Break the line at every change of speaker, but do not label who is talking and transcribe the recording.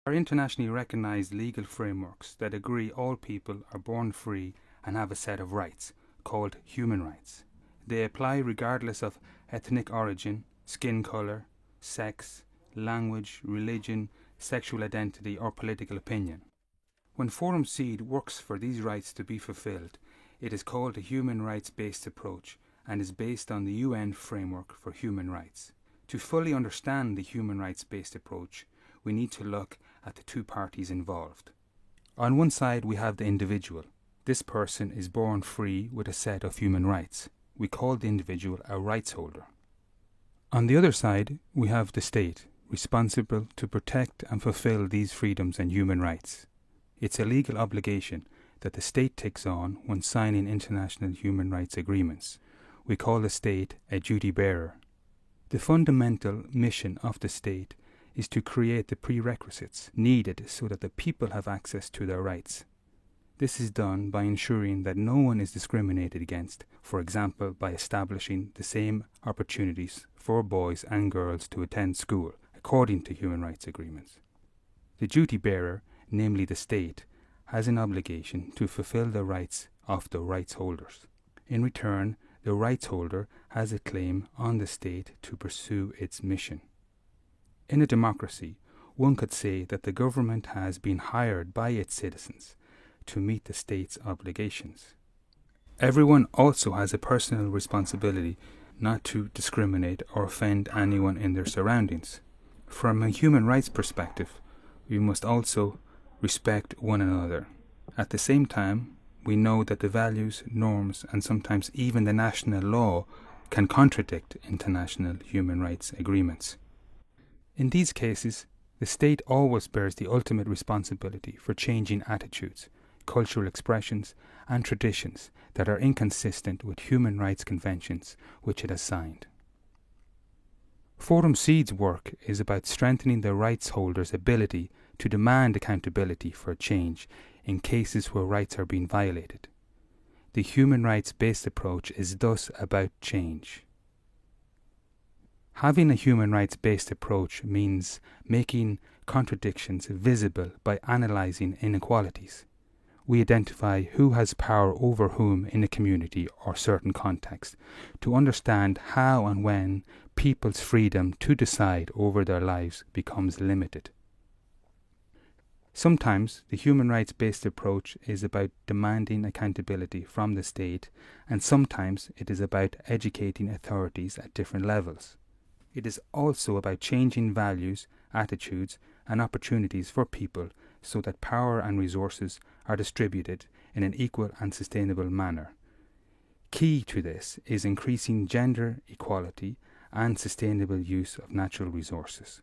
are internationally recognized legal frameworks that agree all people are born free and have a set of rights, called human rights. They apply regardless of ethnic origin, skin colour, sex, language, religion, sexual identity or political opinion. When Forum Seed works for these rights to be fulfilled, it is called a human rights-based approach and is based on the UN Framework for Human Rights. To fully understand the human rights-based approach, we need to look at the two parties involved. On one side we have the individual. This person is born free with a set of human rights. We call the individual a rights holder. On the other side we have the state, responsible to protect and fulfill these freedoms and human rights. It's a legal obligation that the state takes on when signing international human rights agreements. We call the state a duty bearer. The fundamental mission of the state is to create the prerequisites needed so that the people have access to their rights. This is done by ensuring that no one is discriminated against, for example by establishing the same opportunities for boys and girls to attend school, according to human rights agreements. The duty bearer, namely the state, has an obligation to fulfill the rights of the rights holders. In return, the rights holder has a claim on the state to pursue its mission. In a democracy, one could say that the government has been hired by its citizens to meet the state's obligations. Everyone also has a personal responsibility not to discriminate or offend anyone in their surroundings. From a human rights perspective, we must also respect one another. At the same time, we know that the values, norms, and sometimes even the national law can contradict international human rights agreements. In these cases, the state always bears the ultimate responsibility for changing attitudes, cultural expressions, and traditions that are inconsistent with human rights conventions which it has signed. Forum Seed's work is about strengthening the rights holders' ability to demand accountability for change in cases where rights are being violated. The human rights-based approach is thus about change. Having a human rights-based approach means making contradictions visible by analysing inequalities. We identify who has power over whom in a community or certain context to understand how and when people's freedom to decide over their lives becomes limited. Sometimes the human rights-based approach is about demanding accountability from the state, and sometimes it is about educating authorities at different levels. It is also about changing values, attitudes, and opportunities for people so that power and resources are distributed in an equal and sustainable manner. Key to this is increasing gender equality and sustainable use of natural resources.